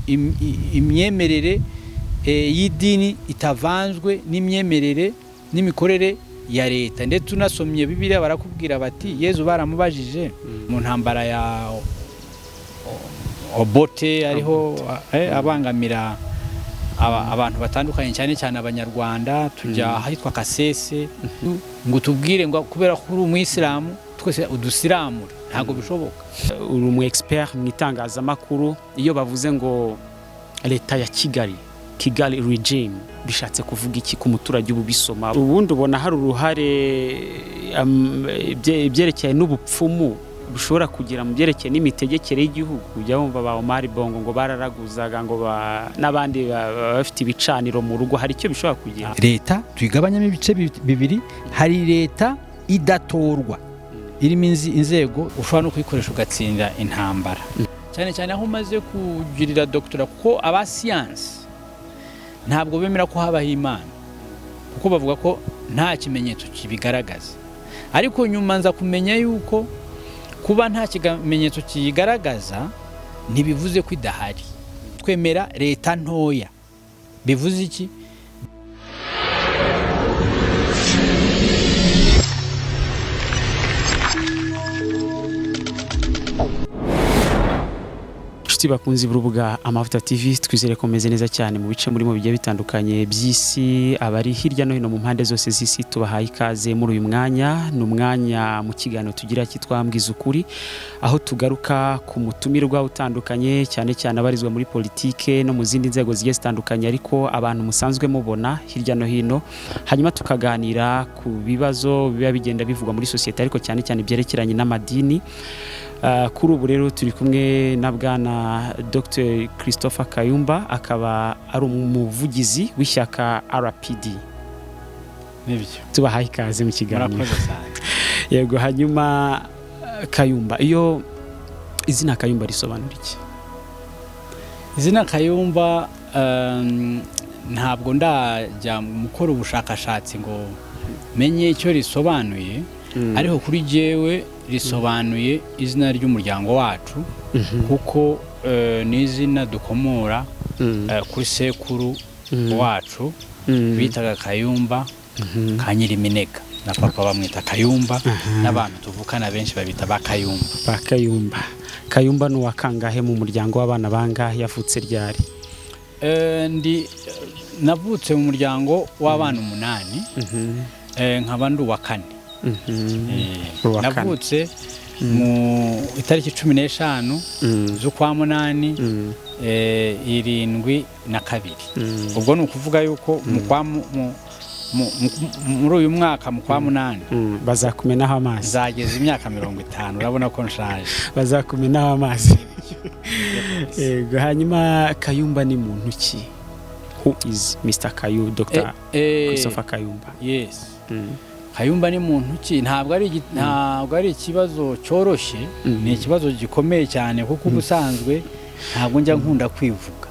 imyemerere y'idini itavanzwe n'imyemerere n'imikorere ya leta. Ndetse tunasomye Bibiliya barakubwira bati Yezu baramubajije mu ntambara ya Obote ariho abangamira abantu batandukanye cyane cyane abanyarwanda, tujya ahitwa Kasese ngo tubwire ngo kubera ko uri umuyisilamu twese udusiramure, ntago bishoboka. Uri umu expert mu itangazamakuru, iyo bavuze ngo leta ya Kigali regime bishatse kuvuga iki ku muturage ubisoma? Ubundi ubona hari uruhare byerekeye n'ubupfumu bushobora kugira mu byerekeye n'imitegekere y'igihugu? Ujya wumva ba Omar Bongo ngo bararaguzaga ngo n'abandi bafite ibicaniro mu rugo, hari icyo bishobora kugira? Leta tuyigabanyamo ibice bibiri. Hari leta idatorwa irimo inzego ushobora no kuyikoresha ugatsinda intambara, cyane cyane aho umaze kugirira doctora, kuko aba science ntabwo bemera ko habaho Imana, kuko bavuga ko nta kimenyetso kibigaragaza. Ariko nyuma nza kumenya yuko kuba nta kimenyetso kiyigaragaza ntibivuze ko idahari. Twemera leta ntoya. Bivuze iki? Bakunzi b'urubuga Amavuta TV, twizere ko meze neza cyane mu bice murimo bigiye bitandukanye by'isi, abari hirya no hino mu mpande zose z'isi, tubahaye ikaze muri uyu mwanya. Ni umwanya mu kiganiro tugira cyitwa Mbwiza Ukuri, aho tugaruka ku mutumirwa utandukanye, cyane cyane abarizwa muri politike no mu zindi nzego zigiye zitandukanye, ariko abantu musanzwe mubona hirya no hino, hanyuma tukaganira ku bibazo biba bigenda bivugwa muri sosiyete, ariko cyane cyane byerekeranye n'amadini. Kuri ubu rero turi kumwe na bwana Dr. Christopher Kayumba, akaba ari umuvugizi w'ishyaka RPD. Nibyo. Tubahaye ikaze mu kiganiro. Yego, hanyuma Kayumba, iyo izina Kayumba risobanura iki? Izina Kayumba ntabwo ndajya mukora ubushakashatsi ngo menye icyo risobanuye, ariko kuri jewe risobanuye izina ry'umuryango wacu, kuko ni izina dukomora kuri sekuru wacu bitaga Kayumba ka Nyiriminega, na papa bamwita Kayumba, n'abantu tuvukana benshi babita ba Kayumba. Kayumba ni wakangahe mu muryango w'abana bangahe? Yavutse ryari? Navutse mu muryango w'abana 8, nkaba ndi uwa 4. Navutse mu itariki 15 z'ukwa 8 72. Ubwo ni ukuvuga yuko muri uyu mwaka mu kwa 8 bazakumenaho amazi, zageze imyaka 50. Urabona ko nshaje. Bazakumenaho amazi. Yego, hanyuma Kayumba ni muntu ki? Who is Mr. Kayumba, Dr. Christopher Kayumba? Yes. Kayumba ni muntu ki? Ntabwo ari ikibazo cyoroshye, ni ikibazo gikomeye cyane, kuko ubusanzwe ntabwo njya nkunda kwivuga.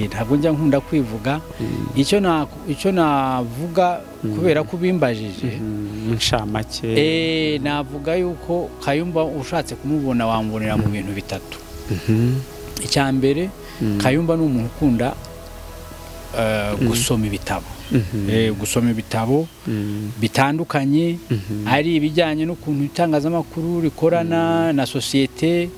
Ntabwo njya nkunda kwivuga. Icyo navuga kubera ko bimbajije nshamake, navuga yuko Kayumba ushatse kumubona wambonera mu bintu bitatu. Icyambere, Kayumba ni umuntu ukunda gusoma ibitabo. Gusoma ibitabo bitandukanye, ari ibijyanye n'ukuntu itangazamakuru rikorana na sosiyete,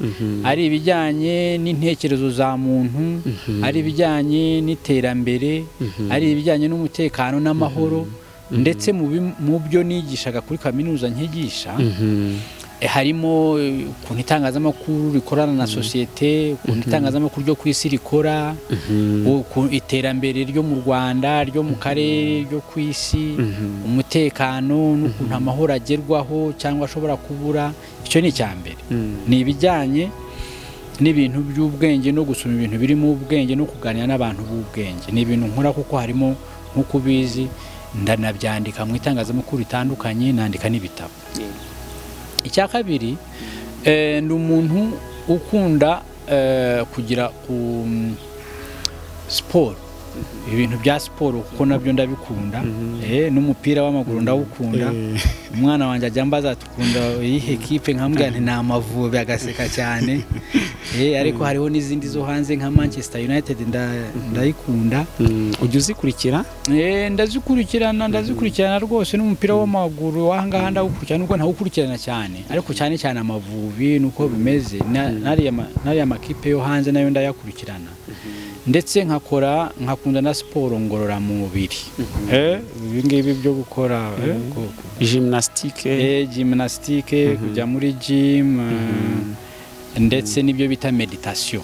ari ibijyanye n'intekerezo za muntu, ari ibijyanye n'iterambere, ari ibijyanye n'umutekano n'amahoro. Ndetse mu byo nigishaga kuri kaminuza nkigisha, harimo ukuntu itangazamakuru rikorana na sosiyete, ukuntu itangazamakuru ryo ku isi rikora, iterambere ryo mu Rwanda, ryo mu karere, ryo ku isi, umutekano n'ukuntu amahoro agerwaho cyangwa ashobora kubura. Icyo ni icyambere. Ni ibijyanye n'ibintu by'ubwenge no gusoma ibintu birimo ubwenge no kuganira n'abantu b'ubwenge. Ni ibintu nkora kuko harimo, nk'uko ubizi, ndanabyandika mu itangazamakuru ritandukanye, nandika n'ibitabo. Icya kabiri, ndi umuntu ukunda kugira ku sport, ibintu bya siporo kuko nabyo ndabikunda n'umupira w'amaguru ndawukunda umwana wanjye ajya mbaza tukunda iyihe ekipe nkambwira nti nta Amavubi agaseka cyane ariko hariho n'izindi zo hanze nka Manchester United ndayikunda. Ujya uzikurikira? Ndazikurikirana rwose n'umupira w'amaguru wahangaha ndawukurikirana nuko ntawukurikirana cyane ariko cyane cyane Amavubi nuko bimeze nariya makipe yo hanze nayo ndayakurikirana ndetse nkakunda na siporo ngororamubiri ibi ngibi byo gukora gymnastique kujya muri gym ndetse n'ibyo bita meditation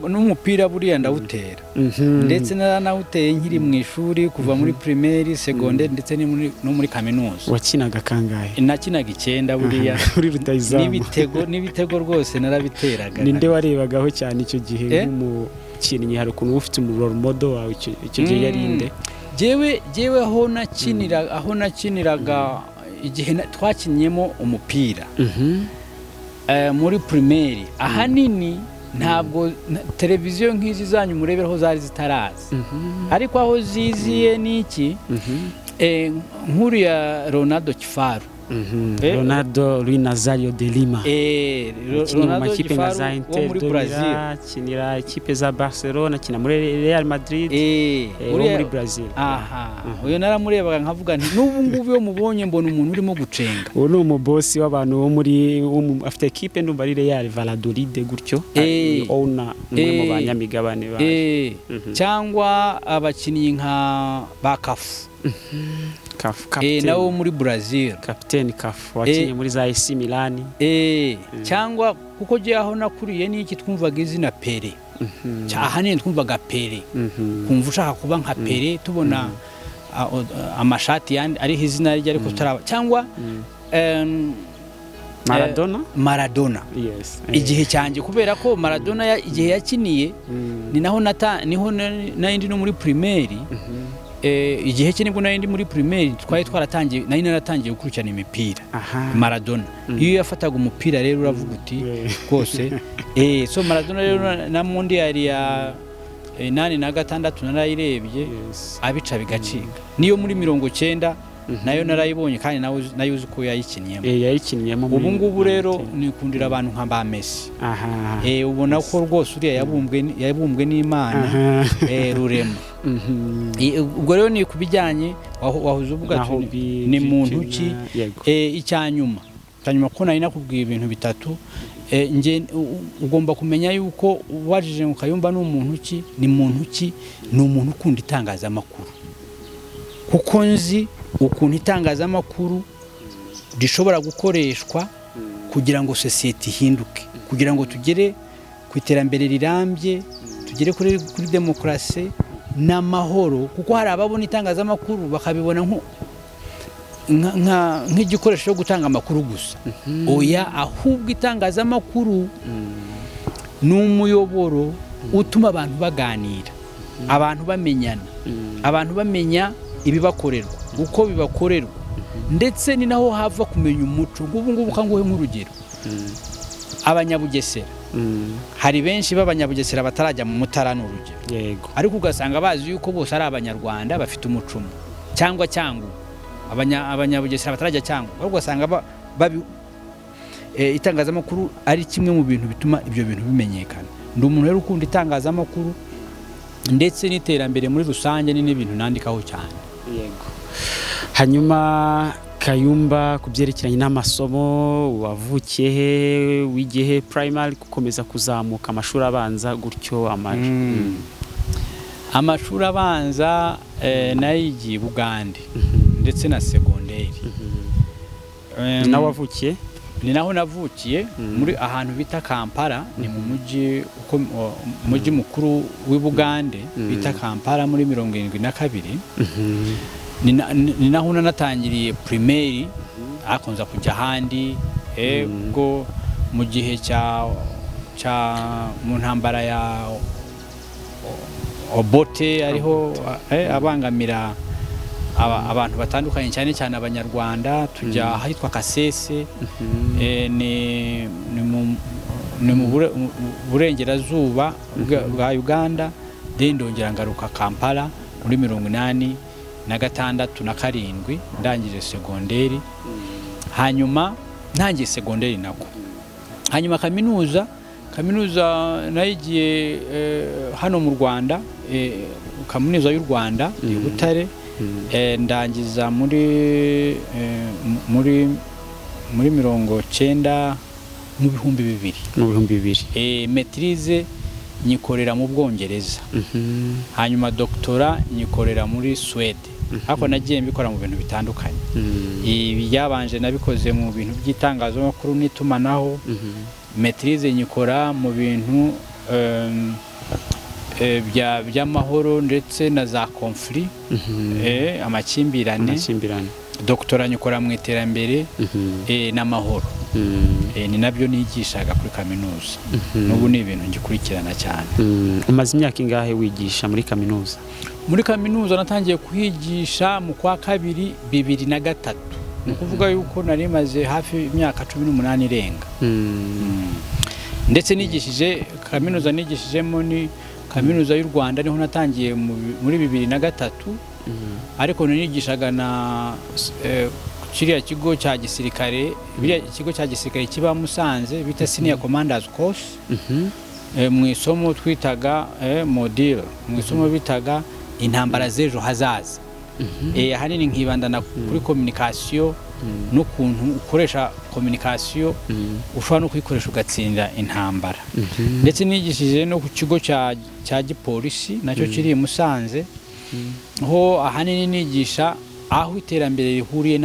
n'umupira buriya ndawutera ndetse narawuteye nkiri mu ishuri kuva muri primaire secondaire ndetse no muri kaminuza. Wakinaga kangahe? Nakinaga 9 buriya uri rutayizamu n'ibitego rwose narabiteraga. Ninde warebagaho cyane icyo gihe nk'umukinnyi? Hari ukuntu ufite role model wawe icyo gihe yarinde? Jewe aho nakiniraga igihe twakinyemo umupira muri primaire ahanini ntabwo televiziyo nk'izi zanyu mureberaho zari zitaraza ariko aho ziziye niki nkuru ya Ronaldo Kifaru Ronaldo Luis Nazario de Lima Ronaldo Kifaru Kifaru za Inter muri Brazil kinira ikipe za Barcelona kina muri Real Madrid muri Brazil. Uyo naramurebaga nkavuga nti n'ubu ngubu yo mubonye mbona umuntu urimo gucenga. Uwo ni umubosi w'abantu bo muri afite ekipe ndumva ari Real Valladolid gutyo owner n'umwe mu banyamigabane cyangwa abakinnyi nka Bakafu nawo muri Brazil Captain Kafu wakinye muri za AC Milan cyangwa kuko je aho nakuriye n'iki twumvaga izina Pele cyahane twumvaga Pele kumva ushaka kuba nka Pele tubona amashati yandi ari izina rye ariko tutaraba cyangwa Maradona igihe cyanjye kubera ko Maradona igihe yakiniye ni naho nayindi no muri primaire igihe cye nibwo nari ndi muri primaire twaratangiye naratangiye gukurikirana imipira Maradona iyo yafataga umupira rero uravuga uti rwose so Maradona rero na mondial ya 86 narayirebye abica bigacika niyo muri 90 nayo narayibonye kandi nayo uzi ko yayikinniyemo ubu ngubu rero nikundira abantu nka ba Messi ubona ko rwose uriya yabumbwe n'Imana rurema ubwo rero ni kubijyanye wahuze uvuga ni muntu ki icyanyuma ko nari nakubwiye ibintu bitatu nge ugomba kumenya yuko wajije mu Kayumba n'umuntu ki ni muntu ki ni umuntu ukunda itangazamakuru kuko nzi ukuntu itangazamakuru rishobora gukoreshwa kugira ngo society ihinduke kugira ngo tugere ku iterambere rirambye tugere kuri demokrasi n'amahoro kuko hari ababona itangazamakuru bakabibona nk'igikoresho cyo gutanga amakuru gusa oya ahubwo itangazamakuru ni umuyoboro utuma abantu baganira abantu bamenyana abantu bamenya ibibakorerwa uko bibakorerwa ndetse ni naho hava kumenya umuco ngubu kanguhe nk'urugero abanyabugesera hari benshi b'abanyabugesera batarajya mu Mutara n'urugero yego ariko ugasanga bazi yuko bose ari abanyarwanda bafite umuco cyangwa abanyabugesera batarajya cyangwa ugasanga itangazamakuru ari kimwe mu bintu bituma ibyo bintu bimenyekana ndi umuntu rero ukunda itangazamakuru ndetse n'iterambere muri rusange n'ibintu nandikaho cyane yego hanyuma Kayumba kubyerekeranye n'amasomo wavukiye he wigihe primary gukomeza kuzamuka amashuri abanza gutyo amashuri abanza nayigiye Bugande ndetse na secondaire nawe wavukiye ni naho navukiye muri ahantu bita Kampala ni mu mujyi mukuru w'i Bugande bita Kampala muri 72 ni naho natangiriye primaire akonza kujya handi ubwo mu gihe cya mu ntambara ya Obote ariho abangamira abantu batandukanye cyane cyane abanyarwanda tujya ahitwa Kasese ni mu burengerazuba bwa Uganda ndongera ngaruka Kampala muri 86 na 7 ndangije segonderi. Hanyuma ntangiye segonderi nako, hanyuma kaminuza nayigiye hano mu Rwanda, kaminuza y'u Rwanda i Butare. Ndangiza muri 90 mu bihumbi bibiri. Maîtrise nyikorera mu Bwongereza. Hanyuma doctora nyikorera muri Swede. Ako nagiye mbikora mu bintu bitandukanye. Ibyabanje nabikoze mu bintu by'itangazamakuru n'itumanaho. Maîtrise nyikora mu bintu by'amahoro ndetse na za conflit, amakimbirane. Doctora nyikora mu iterambere n'amahoro. Ni nabyo nigishaga kuri kaminuza. N'ubu ni ibintu ngikurikirana cyane. Umaze imyaka ingahe wigisha muri kaminuza? Muri kaminuza natangiye kuhigisha mu kwa kabiri 2003. Ni kuvuga yuko nari maze hafi imyaka 18 irenga. Ndetse nigishije kaminuza nigishijemo ni kaminuza y'u Rwanda, niho natangiye muri 2003. Ariko nigishaga na kiriya kigo cya gisirikare, biriya kigo cya gisirikare kiba Musanze bita Senior Commanders Course. Mu isomo twitaga module, mu isomo bitaga intambara z'ejo hazaza. Ahanini nkibandana kuri communication n'ukuntu ukoresha communication ushobora no kuyikoresha ugatsinda intambara. Ndetse nigishije no ku kigo cya gipolisi nacyo kiri Musanze, ho ahanini nigisha aho iterambere rihuriye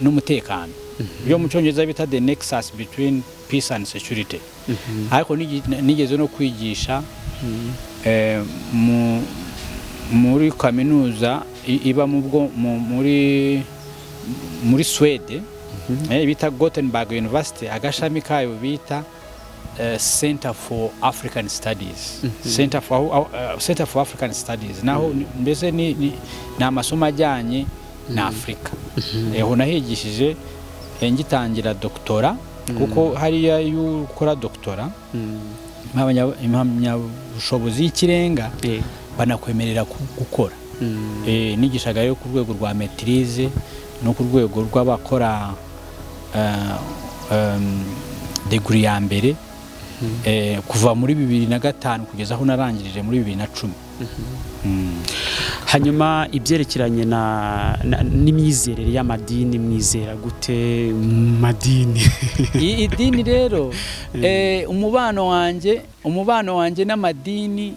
n'umutekano. Byo mu Cyongereza bita the nexus between peace and security. Ariko nigeze no kwigisha muri kaminuza iba muri Swede, bita Gothenburg University, agashami kayo bita Center for African Studies. Center for African Studies. Naho mbese ni amasomo ajyanye na Afrika. Ho nahigishije ngitangira doctora, kuko hariya y'ukora doctora impamyabushobozi y'ikirenga banakwemerera gukora. Nigishaga yo ku rwego rwa maîtrise no ku rwego rw'abakora degree ya mbere, kuva muri 2005 kugeza aho narangirije muri 2010. Hanyuma ibyerekeranye n'imyizerere y'amadini, mwizera gute madini? Idini rero umubano wanje n'amadini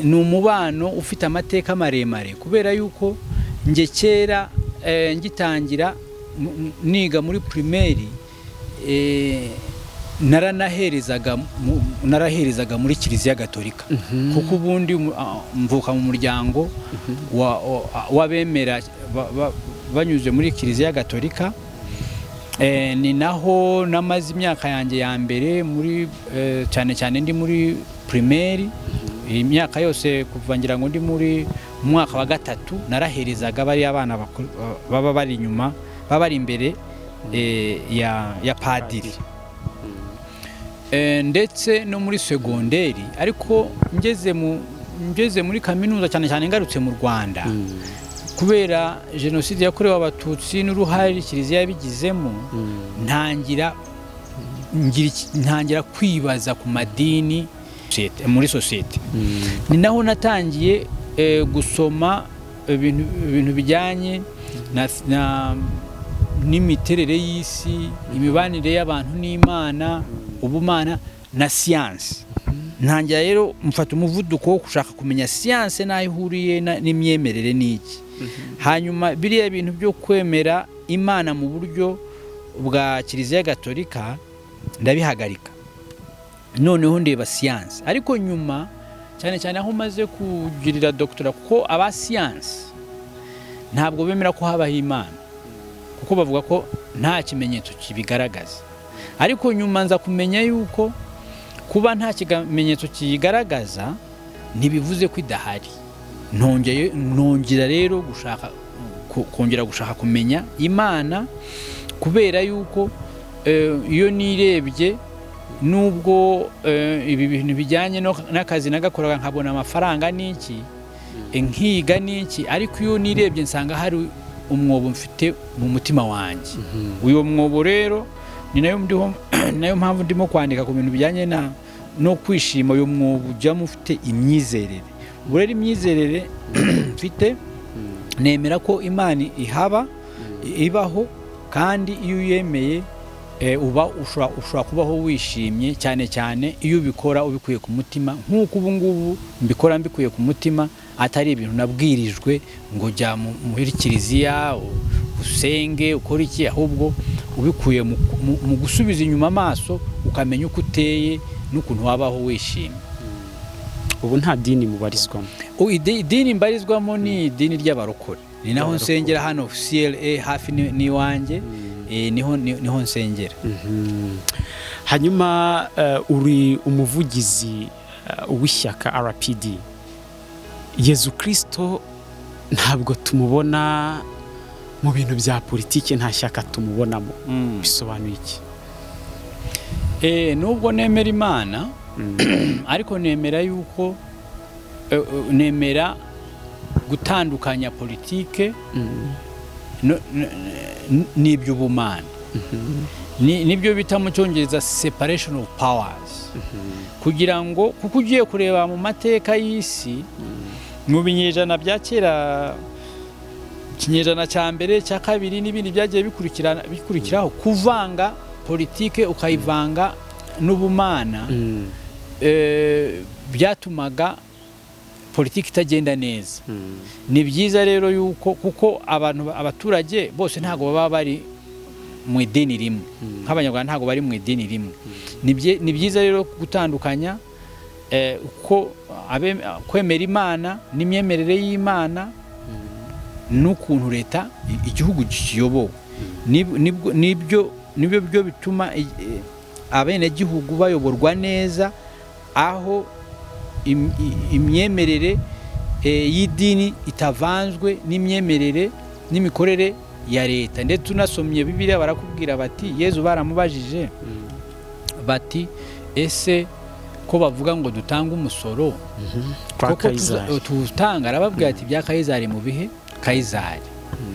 ni umubano ufite amateka maremare, kubera yuko nge kera ngitangira niga muri primaire naraherezaga muri Kiliziya Gatolika. Kuko ubundi mvuka mu muryango w'abemera banyuze muri Kiliziya Gatolika. Ni naho namaze imyaka yanjye ya mbere muri cyane ndi muri primaire. Imyaka yose kuva ngira ngo ndi muri mwaka wa 3 naraherezaga bari abana baba bari inyuma, baba bari imbere ya padiri. Ndetse no muri segonderi. Ariko ngeze muri kaminuza cyane ngarutse mu Rwanda, kubera jenoside yakorewe abatutsi n'uruhare Kiliziya yabigizemo, ntangira kwibaza ku madini muri societe. Ni naho natangiye gusoma ibintu bijyanye n'imiterere y'isi, imibanire y'abantu n'Imana, ubumana na science. Ntangira rero mfata umuvuduko wo gushaka kumenya science nayo ihuriye n'imyemerere n'iki. Hanyuma biriya bintu byo kwemera Imana mu buryo bwa Kiliziya Gatolika ndabihagarika, noneho ndeba science. Ariko nyuma cyane aho maze kugirira doctora, kuko aba science ntabwo bemera ko habaho Imana, kuko bavuga ko nta kimenyetso kibigaragaza. Ariko nyuma nza kumenya yuko kuba nta kimenyetso kiyigaragaza ntibivuze ko idahari. Nongera rero kongera gushaka kumenya Imana, kubera yuko iyo nirebye nubwo ibi bintu bijyanye n'akazi nagakoraga nkabona amafaranga n'iki nkiga n'iki, ariko iyo nirebye nsanga hari umwobo mfite mu mutima wanjye. Uyo mwobo rero ni nayo mpamvu ndimo kwandika ku bintu bijyanye no kwishima. Uyo mwobo ujyamo ufite imyizerere. Ubwo rero imyizerere mfite, nemera ko Imana ibaho, kandi iyo uyemeye ushobora kubaho wishimye, cyane cyane iyo ubikora ubikuye ku mutima, nk'uko ubu ngubu mbikora mbikuye ku mutima, atari ibintu nabwirijwe ngo jya muri kiliziya usenge ukora iki, ahubwo ubikuye mu gusubiza inyuma amaso ukamenya uko uteye n'ukuntu wabaho wishimye. Ubu nta dini mubarizwamo? Idini mbarizwamo ni idini ry'abarokore, ni naho nsengera hano CLA hafi n'iwanjye. Niho nsengera. Hanyuma uri umuvugizi w'ishyaka RPD. Yezu Kristo ntabwo tumubona mu bintu bya politiki, nta shyaka tumubonamo. Bisobanuye iki? Nubwo nemera Imana, ariko nemera yuko nemera gutandukanya politike n'iby'ubumana. Nibyo bita mu Cyongereza separation of powers. Kugira ngo, kuko ugiye kureba mu mateka y'isi, mu binyejana bya kera, ikinyejana cya mbere, cya kabiri n'ibindi byagiye bikurikiraho, kuvanga politike ukayivanga n'ubumana byatumaga politiki itagenda neza. Ni byiza rero yuko, kuko abaturage bose ntago baba bari mu idini rimwe, nk'Abanyarwanda ntago bari mu idini rimwe. Ni byiza rero gutandukanya uko kwemera Imana n'imyemerere y'Imana n'ukuntu leta igihugu kiyobowe. Nibyo byo bituma abenegihugu bayoborwa neza, aho imyemerere y'idini itavanzwe n'imyemerere n'imikorere ya leta. Ndetse tunasomye Bibiliya barakubwira bati, Yezu baramubajije bati, ese ko bavuga ngo dutanga umusoro koko tutanga? Arababwira ati, bya Kayizari mu bihe Kayizari,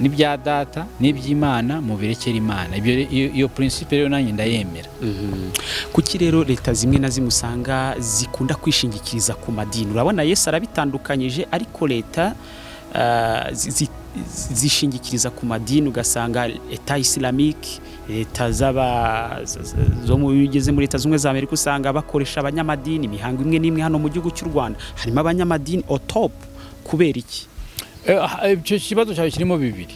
n'ibya data n'iby'Imana mu birekera Imana. Iyo principe rero nanjye ndayemera. Kuki rero leta zimwe na zimwe usanga zikunda kwishingikiriza ku madini? Urabona Yesu arabitandukanyije, ariko leta zishingikiriza ku madini. Ugasanga leta islamique, leta zo ugeze muri leta zimwe za Amerika usanga bakoresha abanyamadini imihango imwe n'imwe. Hano mu gihugu cy'u Rwanda harimo abanyamadini au top. Kubera iki? Icyo kibazo cyawe kirimo bibiri.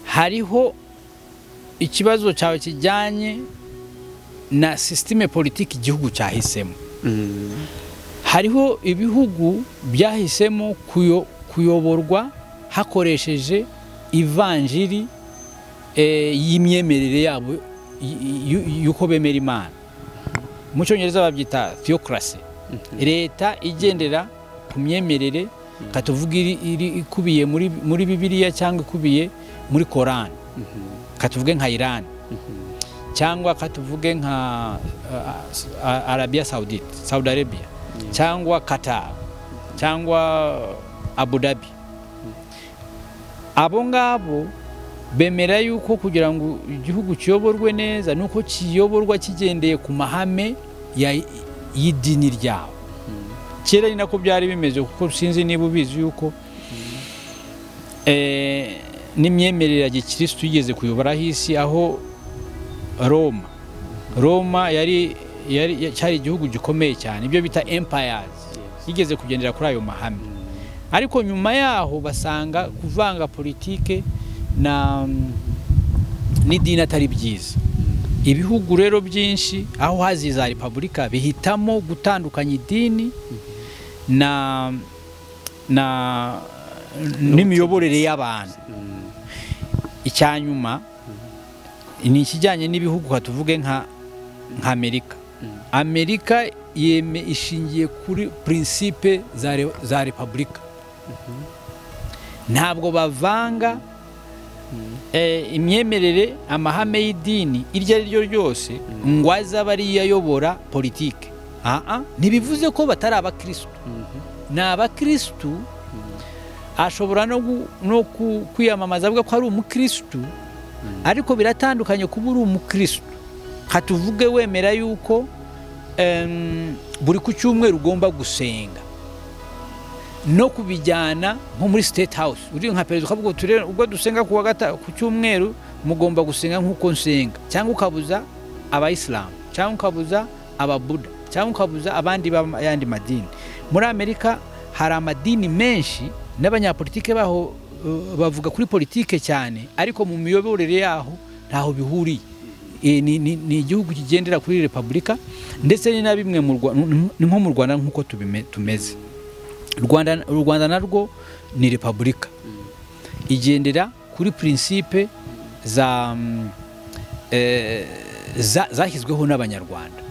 Hariho ikibazo cyawe kijyanye na systeme politiki igihugu cyahisemo. Hariho ibihugu byahisemo kuyoborwa hakoresheje ivanjiri y'imyemerere yabo yuko bemera Imana. Mu Cyongereza babyita theocracy. Leta igendera ku myemerere katuvuga ikubiye muri Bibiliya cyangwa ikubiye muri Koran. Katuvuge nka Iran, cyangwa katuvuge nka Saudi Arabia, cyangwa Qatar, cyangwa Abu Dhabi. Abo ngabo bemera yuko kugira ngo igihugu kiyoborwe neza nuko kiyoborwa kigendeye ku mahame y'idini ryabo. Kera ni nako byari bimeze, kuko sinzi niba ubizi yuko n'imyemerere ya Gikristo yigeze kuyobora isi, aho Roma cyari igihugu gikomeye cyane, ibyo bita empires, yigeze kugendera kuri ayo mahame. Ariko nyuma yaho basanga kuvanga politike n'idini atari byiza. Ibihugu rero byinshi aho haziza repubulika bihitamo gutandukanya idini n'imiyoborere y'abantu. Icyanyuma ni ikijyanye n'ibihugu, katuvuge nka Amerika. Amerika ishingiye kuri principe za repubulika. Ntabwo bavanga imyemerere amahame y'idini iryo ari ryo ryose ngo azaba ari yayobora politike. Ntibivuze ko batari abakristo. Ni abakristo, ashobora no kwiyamamaza avuga ko ari umukristo, ariko biratandukanye kuba uri umukristo. Hatuvuge wemera yuko buri ku cyumweru ugomba gusenga no kubijyana nko muri State House. Uri nka perezida ukavuga turere ubwo dusenga ku cyumweru mugomba gusenga nk'uko nsenga, cyangwa ukabuza abayisilamu, cyangwa ukabuza ababuda, cyangwa ukabuza abandi yandi madini. Muri Amerika hari amadini menshi n'abanyapolitike baho bavuga kuri politike cyane, ariko mu miyoborere yaho ntaho bihuriye. Ni igihugu kigendera kuri repubulika, ndetse ni na bimwe nko mu Rwanda nk'uko tumeze. U Rwanda narwo ni repubulika igendera kuri principe zashyizweho n'abanyarwanda,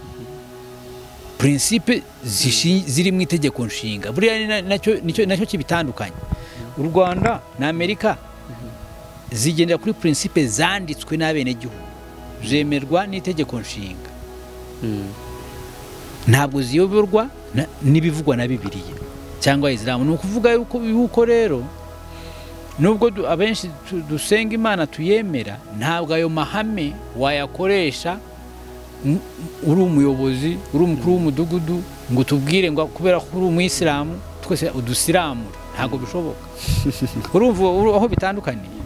principe ziri mu itegeko nshinga. Buriya nacyo kibitandukanye. U Rwanda na Amerika zigendera kuri principe zanditswe n'abenegihugu, zemerwa n'itegeko nshinga, ntabwo ziyoborwa n'ibivugwa na Bibiliya cyangwa Islamu. Ni ukuvuga yuko rero nubwo abenshi dusenga Imana tuyemera, ntabwo ayo mahame wayakoresha uri umuyobozi, uri umukuru w'umudugudu, ngo tubwire ngo kubera ko uri umuyisilamu twese udusiramure. Ntabwo bishoboka. Urumva aho bitandukaniye.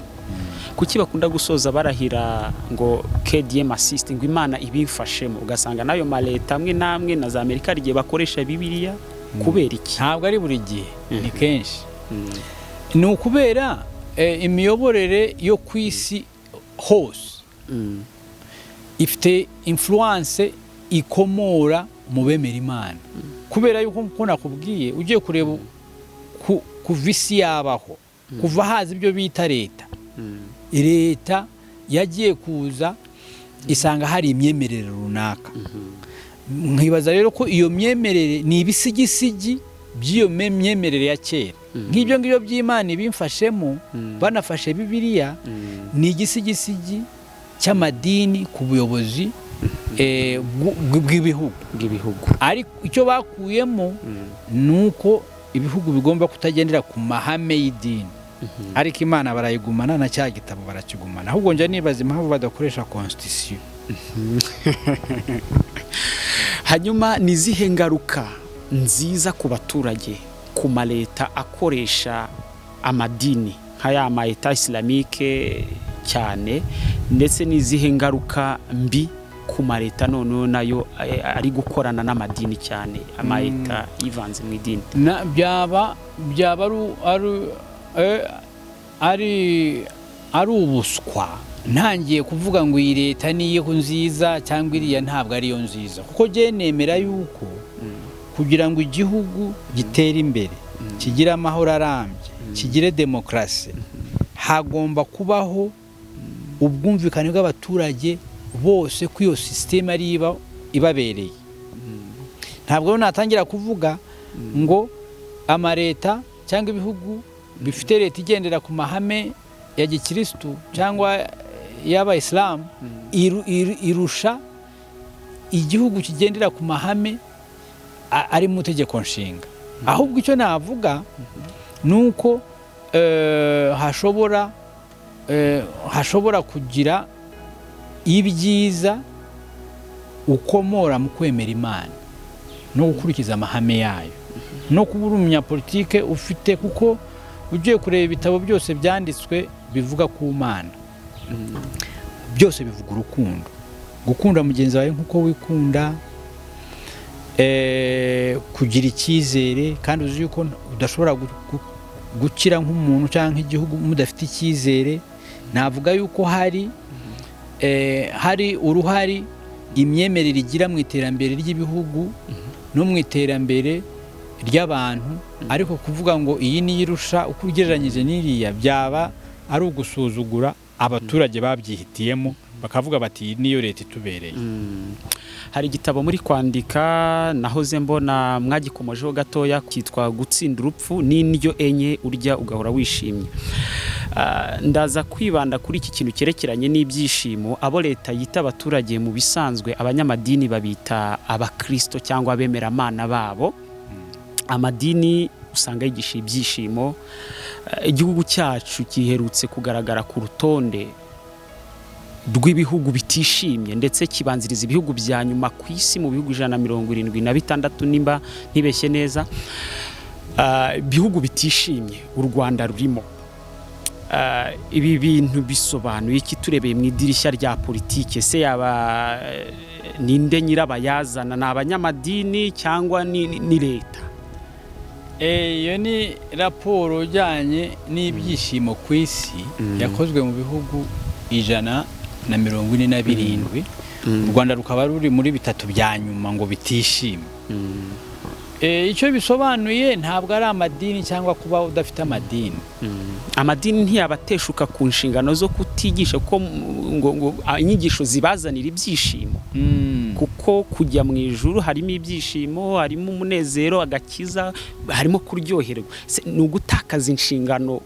Kuki bakunda gusoza barahira ngo KDM assist, ngo Imana ibifashemo, ugasanga nayo maleta amwe namwe na za Amerika rigiye bakoresha Bibiliya? Kubera iki? Ntabwo ari buri gihe, ni kenshi. Ni ukubera imiyoborere yo ku isi hose ifite influence ikomora mu bemera Imana. Kubera yuko nko nakubwiye, ugiye kureba kuva isi yabaho, kuva haza ibyo bita leta yagiye kuza isanga hari imyemerere runaka. Nkibaza rero ko iyo myemerere ni ibisigisigi by'iyo myemerere ya kera. Nk'ibyo ngibyo by'Imana ibimfashemo, banafashe Bibiliya, ni igisigisigi cy'amadini ku buyobozi bw'ibihugu. Ariko icyo bakuyemo ni uko ibihugu bigomba kutagendera ku mahame y'idini. Ariko Imana barayigumana, na cya gitabo barakigumana. Ahubwo nje nibaza impamvu badakoresha constitution. Hanyuma ni zihe ngaruka nziza ku baturage ku maleta akoresha amadini nk'aya mayeta islamike cyane, ndetse n'izihe ngaruka mbi ku maleta noneho nayo ari gukorana n'amadini cyane, amayeta yivanze mu idini? byaba ari ubuswa. Ntangiye kuvuga ngo iyi leta niyo nziza cyangwa iriya ntabwo ariyo nziza, kuko je nemera yuko kugira ngo igihugu gitere imbere, kigira amahoro arambye, kigire demokrasi, hagomba kubaho ubwumvikane bw'abaturage bose ko iyo systeme ari ibabereye. Ntabwo natangira kuvuga ngo amareta cyangwa ibihugu bifite leta igendera ku mahame ya gikristo cyangwa y'abayisilamu irusha igihugu kigendera ku mahame ari mu tegeko nshinga. Ahubwo icyo navuga nuko hashobora kugira ibyiza ukomora mu kwemera Imana no gukurikiza amahame yayo, no kuba uri umunyapolitike ufite, kuko ugiye kureba ibitabo byose byanditswe bivuga ku Mana, byose bivuga urukundo, gukunda mugenzi wawe nk'uko wikunda, kugira icyizere, kandi uzi yuko udashobora gukira nk'umuntu cyangwa nk'igihugu mudafite icyizere. Navuga yuko hari uruhari imyemerere igira mu iterambere ry'ibihugu no mu iterambere ry'abantu, ariko kuvuga ngo iyi niyo irusha uko ugereranyije n'iriya byaba ari ugusuzugura abaturage babyihitiyemo, bakavuga bati niyo leta itubereye. Hari igitabo muri kwandika nahoze mbona mwagikomojeho gatoya, cyitwa Gutsinda Urupfu n'Indyo Enye Urya Ugahora Wishimye. ndaza kwibanda kuri iki kintu cyerekeranye n'ibyishimo. Abo leta yita abaturage mu bisanzwe abanyamadini babita abakristo cyangwa abemeramana babo. Amadini usanga yigisha ibyishimo. Igihugu cyacu giherutse kugaragara ku rutonde rw'ibihugu bitishimye ndetse kibanziriza ibihugu bya nyuma ku isi mu bihugu 176 nimba ntibeshye neza. Ibihugu bitishimye u Rwanda rurimo. Ibi bintu bisobanuye iki turebeye mu idirishya rya politike? Se yaba ninde nyirabayazana, ni abanyamadini cyangwa ni leta? Iyo ni raporo ijyanye n'ibyishimo ku isi yakozwe mu bihugu 147. U Rwanda rukaba ruri muri bitatu bya nyuma ngo bitishime. Icyo bisobanuye ntabwo ari amadini cyangwa kuba udafite amadini. Amadini ntiyabateshuka ku nshingano zo kutigisha ko ngo inyigisho zibazanira ibyishimo. Kuko kujya mu ijuru harimo ibyishimo, harimo umunezero, agakiza, harimo kuryoherwa. Ni ugutakaza inshingano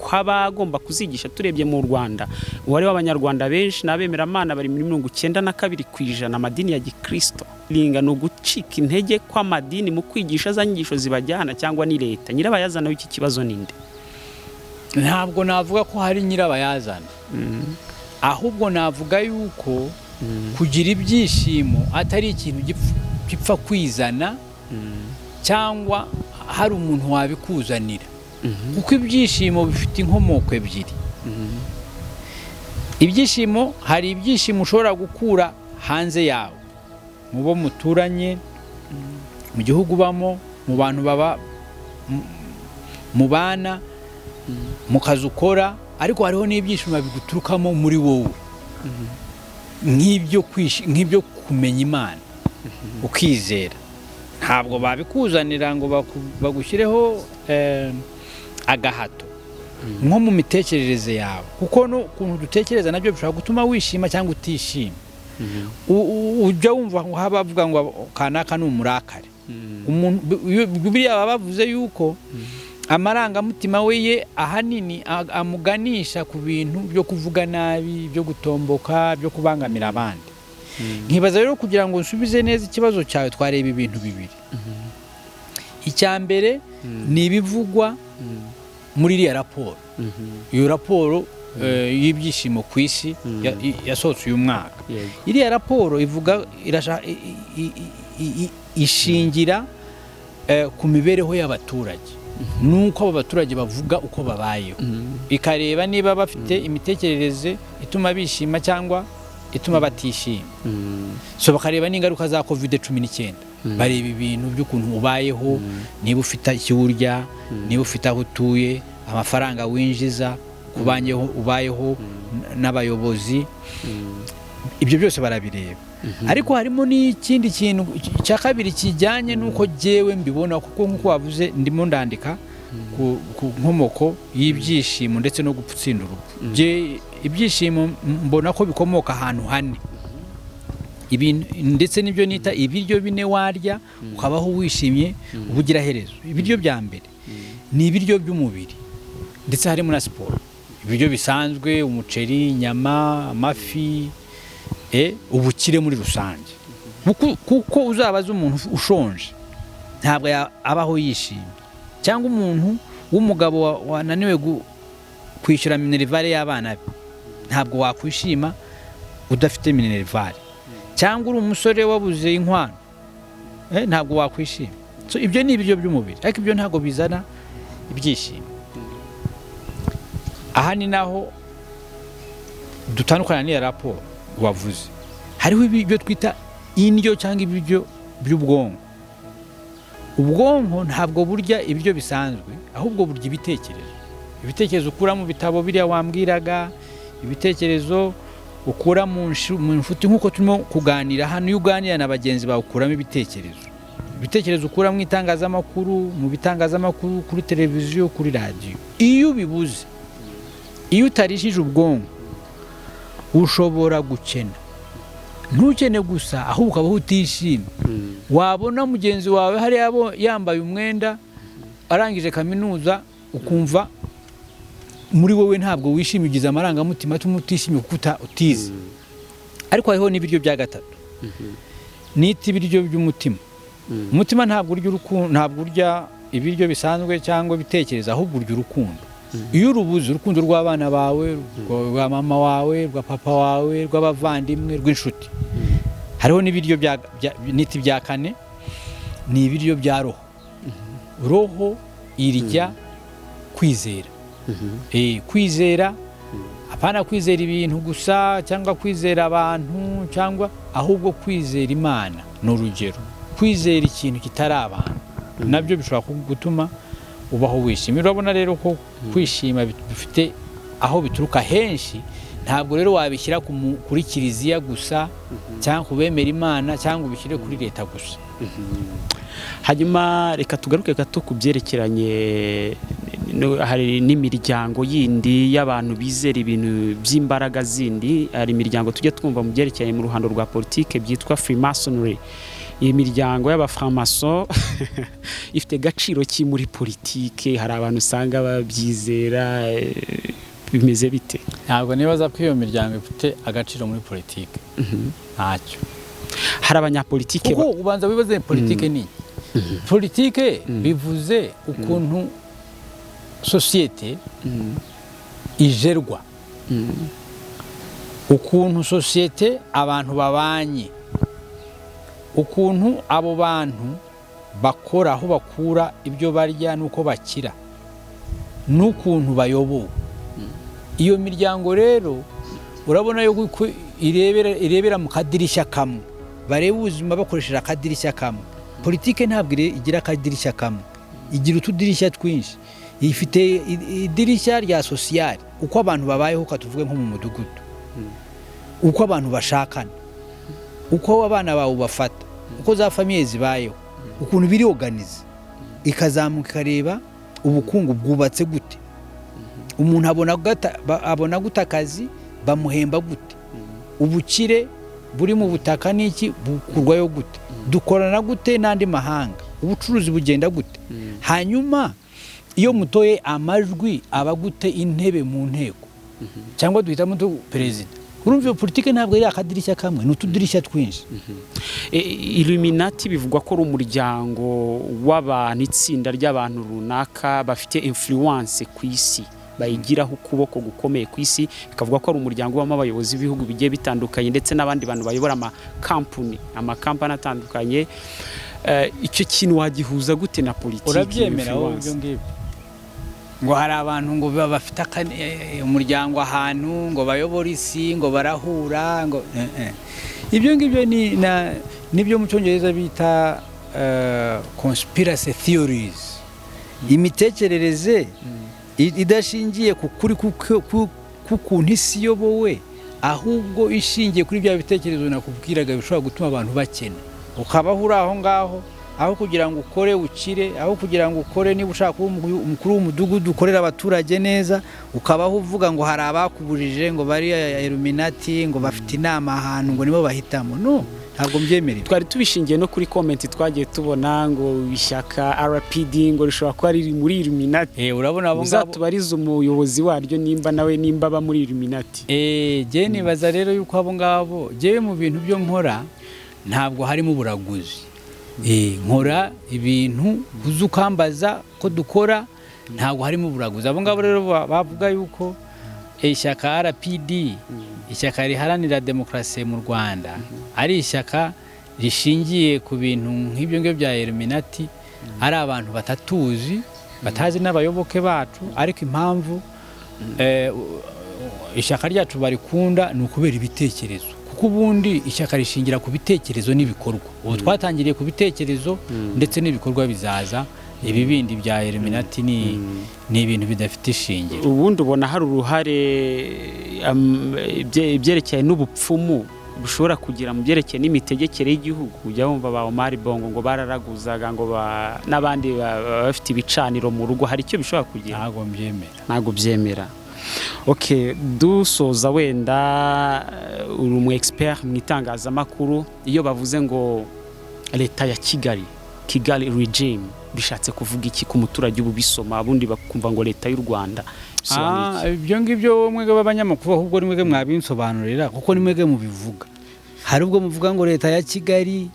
kw'abagomba kuzigisha. Turebye mu Rwanda umubare w'abanyarwanda benshi n'abemeramana bari muri 92% amadini ya gikristo. Linga no gucika intege kw'amadini mu kwigisha za nyigisho zibajyana cyangwa ni leta? Nyirabayazana w'iki kibazo ninde? Ntabwo navuga ko hari nyirabayazana. Ahubwo navuga yuko kugira ibyishimo atari ikintu gipfa kwizana cyangwa hari umuntu wabikuzanira. Kuko ibyishimo bifite inkomoko ebyiri. Ibyishimo, hari ibyishimo ushobora gukura hanze yawe, mu bo muturanye, mu gihugu bamo, mu bantu baba mu bana, mu kazi ukora, ariko hariho n'ibyishimo biguturukamo muri wowe. Nk'ibyo kumenya Imana ukizera. Ntabwo babikuzanira ngo bagushyireho agahato nko mu mitekerereze yawe, kuko no kuntu dutekereza nabyo bishobora gutuma wishima cyangwa utishima. Ujya wumva ngo bavuga ngo kanaka ni umurakare. Bibiliya baba bavuze yuko amarangamutima we ye ahanini amuganisha ku bintu byo kuvuga nabi, byo gutomboka, byo kubangamira abandi. Nkibaza rero kugira ngo nsubize neza ikibazo cyawe twareba ibintu bibiri. Icya mbere ni ibivugwa muri iriya raporo. Iyo raporo y'ibyishimo ku isi yasohotse uyu mwaka. Iriya raporo ivuga ishingira ku mibereho y'abaturage, nuko abo baturage bavuga uko babayeho. Ikareba niba bafite imitekerereze ituma bishima cyangwa ituma batishima. So bakareba n'ingaruka za COVID-19. Bareba ibintu by'ukuntu ubayeho, niba ufite ikiwurya, niba ufite aho utuye, amafaranga winjiza, kubanyeho ubayeho n'abayobozi. Ibyo byose barabireba. Ariko harimo n'ikindi kintu cya kabiri kijyanye nuko jewe mbibona, kuko nkuko wavuze ndimo ndandika ku nkomoko y'ibyishimo ndetse no gutsinda urupfu. Ibyishimo mbona ko bikomoka ahantu hane. Ndetse nibyo nita ibiryo bine warya ukabaho wishimye ubugira herezo. Ibiryo bya mbere ni ibiryo by'umubiri, ndetse harimo na siporo. Ibiryo bisanzwe, umuceri, inyama, amafi, ubukire muri rusange. Kuko uzabaza umuntu ushonje ntabwo abaho yishimye, cyangwa umuntu w'umugabo wananiwe kwishyura minerivare y'abana be, ntabwo wakwishima udafite minerivare. Cyangwa uri umusore wabuze inkwano, ntabwo wakwishima. So ibyo ni ibiryo by'umubiri, ariko ibyo ntabwo bizana ibyishimo. Aha ni naho dutandukana n'iya raporo wavuze. Hariho ibyo twita indyo cyangwa ibiryo by'ubwonko. Ubwonko ntabwo burya ibiryo bisanzwe, ahubwo burya ibitekerezo. Ibitekerezo ukura mu bitabo biriya wambwiraga, ibitekerezo ukura mu nshuti nk'uko turimo kuganira hano. Iyo uganira na bagenzi bawe ukuramo ibitekerezo ukura mu itangazamakuru, mu bitangazamakuru, kuri televiziyo, kuri radiyo. Iyo ubibuze, iyo utarishije ubwonko, ushobora gukena. Ntukene gusa, ahubwo ukabaho utishimye. Wabona mugenzi wawe hari yambaye umwenda arangije kaminuza, ukumva muri wowe ntabwo wishimigiza amarangamutima tumutishimye kuko utize. Ariko hariho n'ibiryo bya gatatu nita ibiryo by'umutima. Umutima ntabwo urya urukundo, ntabwo urya ibiryo bisanzwe cyangwa bitekereza, ahubwo urya urukundo. Iyo urubuze urukundo rw'abana bawe, rwa mama wawe, rwa papa wawe, rw'abavandimwe, rw'inshuti. Hariho n'ibiryo nita bya kane, ni ibiryo bya roho. Roho irya kwizera. Kwizera, apana kwizera ibintu gusa cyangwa kwizera abantu, cyangwa ahubwo kwizera Imana. N'urugero, kwizera ikintu kitari abantu nabyo bishobora gutuma ubaho wishimye. Urabona rero ko kwishima bifite aho bituruka henshi. Ntabwo rero wabishyira kuri kiliziya gusa cyangwa kubemera Imana cyangwa ubishyire kuri leta gusa. Hanyuma reka tugaruke gato ku byerekeranye hari n'imiryango yindi y'abantu bizera ibintu by'imbaraga zindi. Hari imiryango tujya twumva mu byerekeranye mu ruhando rwa politike byitwa Freemasonry. Iyi miryango y'abaframason ifite gaciro ki muri politike? Hari abantu usanga babyizera, bimeze bite? Ntabwo nibaza ko iyo miryango ifite agaciro muri politike. Ntacyo. Hari abanyapolitike kuko ubanza wibaze politike ni politike bivuze ukuntu sosiyete ijerwa, ukuntu sosiyete abantu babanye, ukuntu abo bantu bakora, aho bakura ibyo barya nuko bakira, n'ukuntu bayobowe. Iyo miryango rero urabona yuko irebera mu kadirishya kamwe, bareba ubuzima bakoresheje akadirishya kamwe. Politike ntabwo igira akadirishya kamwe, igira utudirishya twinshi. Ifite idirishya rya social, uko abantu babayeho, katuvuge nko mu mudugudu, uko abantu bashakana, uko abana bawe bafata, uko za famiye zibayeho, ukuntu biri organize. Ikazamuka ikareba ubukungu bwubatse gute, umuntu abona gute akazi, bamuhemba gute, ubukire buri mu butaka n'iki bukurwayo gute, dukorana gute n'andi mahanga, ubucuruzi bugenda gute. Hanyuma iyo mutoye amajwi aba gute intebe mu nteko, cyangwa duhitamo perezida. Urumva politike ntabwo ari akadirishya kamwe, n'utudirishya twinshi. Illuminati bivugwa ko ari umuryango w'abantu, itsinda ry'abantu runaka bafite influence ku isi, bayigiraho ukuboko gukomeye ku isi. Bikavuga ko ari umuryango w'ama abayobozi b'ibihugu bigiye bitandukanye ndetse n'abandi bantu bayobora amakampani atandukanye. Icyo kintu wagihuza gute na politiki? Urabyemera wowe ibyo ngibyo? Ngo hari abantu ngo bafite umuryango ahantu, ngo bayobora isi, ngo barahura, ngo ibyo ngibyo nibyo mu Cyongereza bita conspiracy theories. Imitekerereze idashingiye ku kuri kukuntu isi yobowe, ahubwo ishingiye kuri bya bitekerezo nakubwiraga bishobora gutuma abantu bakena. Ukabaho uri aho ngaho, aho kugira ngo ukore ukire, aho kugira ngo ukore niba ushaka kuba umukuru w'umudugudu ukorera abaturage neza, ukabaho uvuga ngo hari abakubujije, ngo bari Illuminati, ngo bafite inama ahantu, ngo nibo bahitamo. No, ntabwo mbyemerera. Twari tubishingiye no kuri comment twagiye tubona ngo ishyaka RPD ngo rishobora kuba riri muri Illuminati. Urabona abo ngabo uzatubariza umuyobozi waryo nimba nawe nimba aba muri Illuminati. Je nibaza rero yuko abo ngabo, jewe mu bintu byo nkora ntabwo harimo uburaguzi. Nkora ibintu uzukambaza ko dukora, ntabwo harimo uburaguzi. Abo ngabo rero bavuga yuko ishyaka RPD, ishyaka riharanira demokrasi mu Rwanda, ari ishyaka rishingiye ku bintu nk'ibyo ngibyo bya Illuminati, ari abantu batatuzi, batazi n'abayoboke bacu. Ariko impamvu ishyaka ryacu barikunda ni ukubera ibitekerezo, kuko ubundi ishyaka rishingira ku bitekerezo n'ibikorwa. Ubu twatangiriye ku bitekerezo ndetse n'ibikorwa bizaza. Ibi bindi bya Illuminati ni ibintu bidafite ishingiro. Ubundi ubona hari uruhare ibyerekeye n'ubupfumu bushobora kugira mu byerekeye n'imitegekere y'igihugu. Ujya wumva ba Omar Bongo ngo bararaguzaga, ngo n'abandi bafite ibicaniro mu rugo. Hari icyo bishobora kugira? Ntabwo byemera. Okay, dusoza wenda uri umu expert mu itangazamakuru. Iyo bavuze ngo leta ya Kigali Kigali regime bishatse kuvuga iki ku muturage ubu bisoma abundi bakumva ngo leta y'u Rwanda ibyo ngibyo mwege b'abanyamakuru ahubwo ni mwege mwabinsobanurira kuko ni mwege mubivuga. Hari ubwo muvuga ngo leta ya Kigali,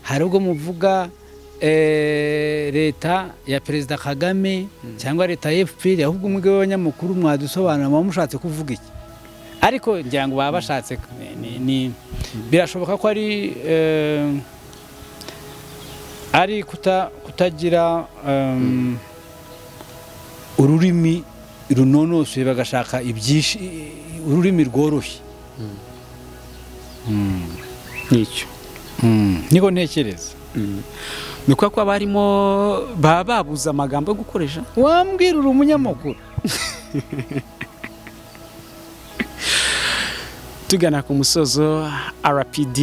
hari ubwo muvuga leta ya Perezida Kagame cyangwa leta ya FPR, ahubwo mwege b'abanyamakuru mwadusobanura muba mushatse kuvuga iki. Ariko ngira ngo baba bashatse birashoboka ko ari kutagira ururimi runonosoye bagashaka ururimi rworoshye. Nicyo niko ntekereza. ni kwa kwa barimo babuza amagambo yo gukoresha. Wambwira uri umunyamakuru. Tugana ku musozo, RPD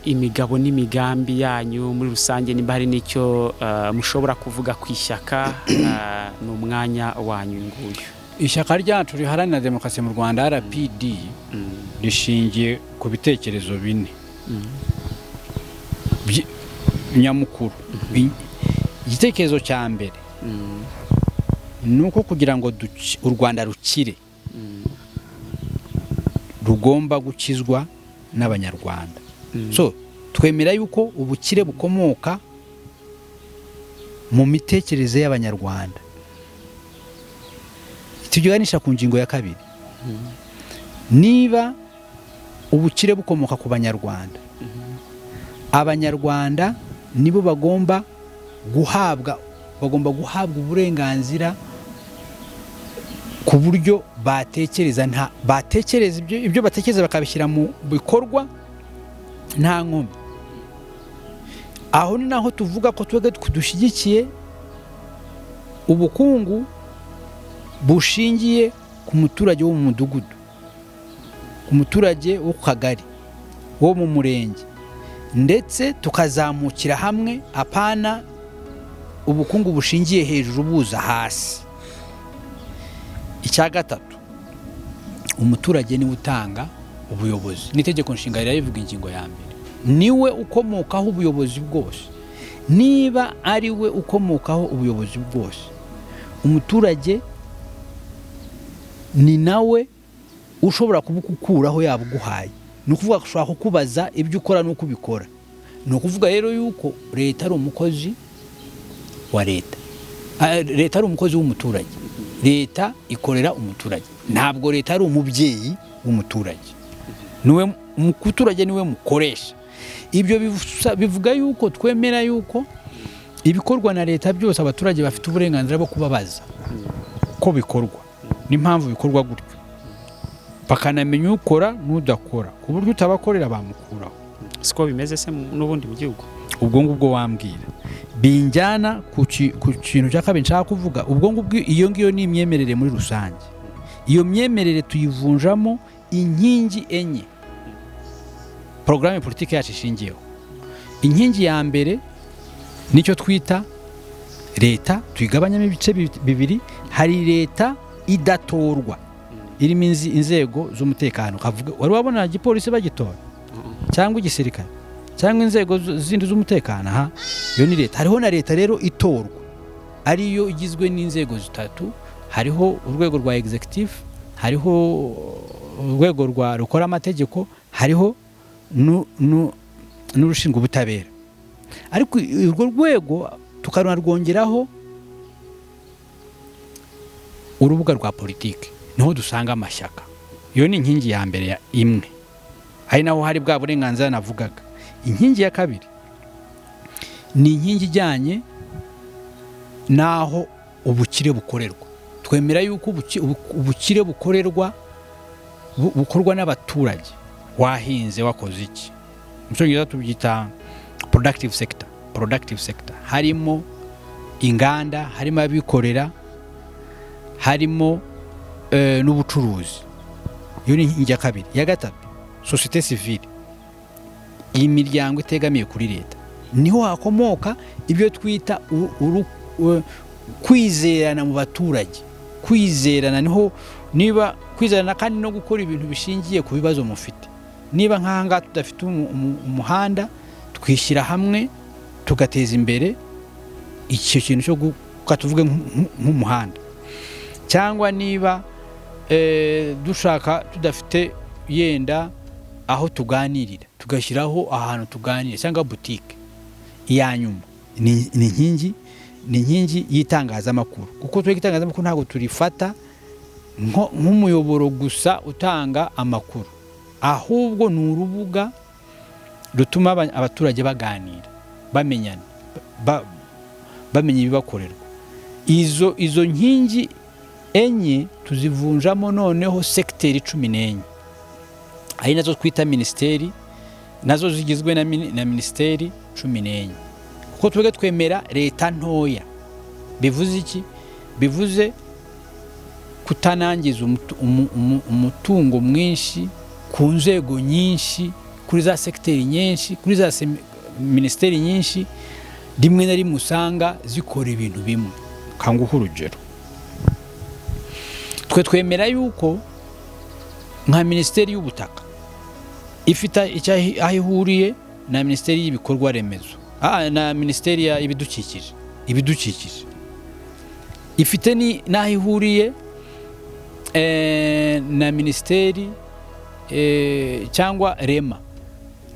imigabo n'imigambi yanyu muri rusange nimba hari n'icyo mushobora kuvuga ku ishyaka n'umwanya wanyu nguyu. Ishyaka ryacu riharanira demokarasi mu Rwanda RPD rishingiye ku bitekerezo bine nyamukuru. Igitekerezo cya mbere ni uko kugira ngo u Rwanda rukire rugomba gukizwa n'abanyarwanda. So twemera yuko ubukire bukomoka mu mitekerereze y'abanyarwanda. Tuganisha ku ngingo ya kabiri. Niba ubukire bukomoka ku banyarwanda, abanyarwanda nibo bagomba guhabwa uburenganzira ku buryo batekereza ibyo batekereza bakabishyira mu bikorwa nta nkomyi. Aho ni naho tuvuga ko twebwe dushyigikiye ubukungu bushingiye ku muturage wo mu mudugudu, ku muturage wo ku kagari, wo mu murenge, ndetse tukazamukira hamwe, apana ubukungu bushingiye hejuru buza hasi. Icya gatatu, umuturage niwe utanga ubuyobozi. N'itegeko nshinga rirabivuga ingingo ya mbere. Niwe ukomokaho ubuyobozi bwose. Niba ari we ukomokaho ubuyobozi bwose, umuturage ni nawe ushobora kubukuraho yabuguhaye. Ni ukuvuga ko ushobora kukubaza ibyo ukora n'uko ubikora. Ni ukuvuga rero yuko leta ari umukozi wa leta. Leta ari umukozi w'umuturage. Leta ikorera umuturage. Ntabwo leta ari umubyeyi w'umuturage. Niwe umuturage niwe mukoresha. Ibyo bivuga yuko twemera yuko ibikorwa na leta byose abaturage bafite uburenganzira bwo kubabaza ko bikorwa n'impamvu bikorwa gutyo, bakanamenya ukora n'udakora ku buryo utabakorera bamukuraho. Siko bimeze se n'ubundi mu gihugu. Ubwo ngubwo wambwira binjyana ku kintu cya kabiri nshaka kuvuga. Ubwo ngubwo iyo ngiyo ni imyemerere muri rusange. Iyo myemerere tuyivunjamo inkingi enye programme politique yacu ishingiyeho. Inkingi ya mbere nicyo twita leta, tuyigabanyamo ibice bibiri. Hari leta idatorwa irimo inzego z'umutekano. Kavuga wari wabona igipolisi bagitora cyangwa igisirikare cyangwa inzego zindi z'umutekano. Aha yo ni leta. Hariho na leta rero itorwa, ariyo igizwe n'inzego zitatu. Hariho urwego rwa executive, hariho urwego rukora amategeko, hariho n'urushinzwe ubutabera. Ariko urwo rwego tukanarwongeraho urubuga rwa politike, niho dusanga amashyaka. Iyo ni inkingi ya mbere imwe, ari naho hari bwa burenganzira navugaga. Inkingi ya kabiri ni inkingi ijyanye naho ubukire bukorerwa. Twemera yuko ubukire bukorwa n'abaturage. Wahinze, wakoze iki? Mu Cyongereza tubyita productive sector. Harimo inganda, harimo abikorera, harimo n'ubucuruzi. Iyo ni inkingi ya kabiri. Ya gatatu, societe civile, imiryango itegamiye kuri leta. Niho hakomoka ibyo twita kwizerana mu baturage. Kwizerana niho, niba kwizerana kandi no gukora ibintu bishingiye ku bibazo mufite. Niba nk'ahanga tudafite umuhanda, twishyira hamwe tugateza imbere icyo kintu cyo tuvuge nk'umuhanda, cyangwa niba dushaka tudafite yenda aho tuganirira tugashyiraho ahantu tuganira cyangwa boutique ya nyuma, ni inkingi y'itangazamakuru, kuko twege itangazamakuru ntabwo turifata nk'umuyoboro gusa utanga amakuru, ahubwo ni urubuga rutuma abaturage baganira, bamenyana, bamenya ibibakorerwa. Izo nkingi enye tuzivunjamo noneho sekiteri 14, ari nazo twita ministeri, nazo zigizwe na ministeri 14, kuko twege twemera leta ntoya. Bivuze iki? Bivuze kutanangiza umutungo mwinshi ku nzego nyinshi, kuri za sekiteri nyinshi, kuri za ministeri nyinshi, rimwe na rimwe usanga zikora ibintu bimwe. Kanguha urugero, twe twemera yuko nka ministeri y'ubutaka ifite aho ihuriye na ministeri y'ibikorwa remezo, na ministeri y'ibidukikije ifite n'aho ihuriye na ministeri cyangwa rema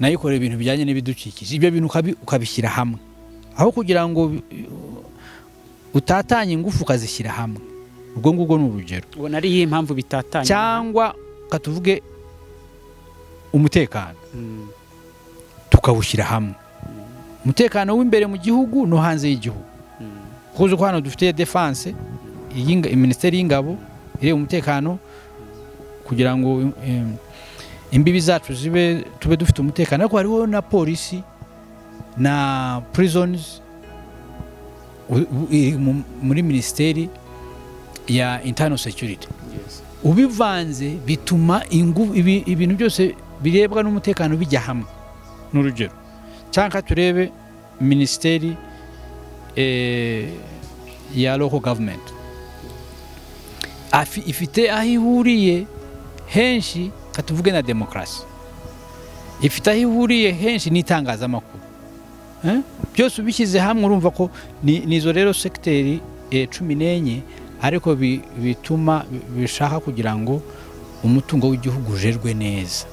nayo ikora ibintu bijyanye n'ibidukikije. Ibyo bintu ukabishyira hamwe, aho kugira ngo utatanye ingufu ukazishyira hamwe. Ubwo ngubwo ni urugero. Ubona ari iyi mpamvu bitatanye. Cyangwa katuvuge umutekano, tukawushyira hamwe, umutekano w'imbere mu gihugu no hanze y'igihugu. Kuko hano dufite defense, ministeri y'ingabo ireba umutekano kugira ngo imbibi zacu tube dufite umutekano, ariko hariho na polisi na prisons muri ministeri ya internal security. Ubivanze bituma ibintu byose birebwa n'umutekano bijya hamwe. N'urugero, cyangwa turebe ministeri ya local government ifite aho ihuriye henshi, katuvuge na demokarasi, ifite aho ihuriye henshi n'itangazamakuru. Byose ubishyize hamwe urumva ko nizo rero sekiteri 14, ariko bituma bishaka kugira ngo umutungo w'igihugu ujerwe neza.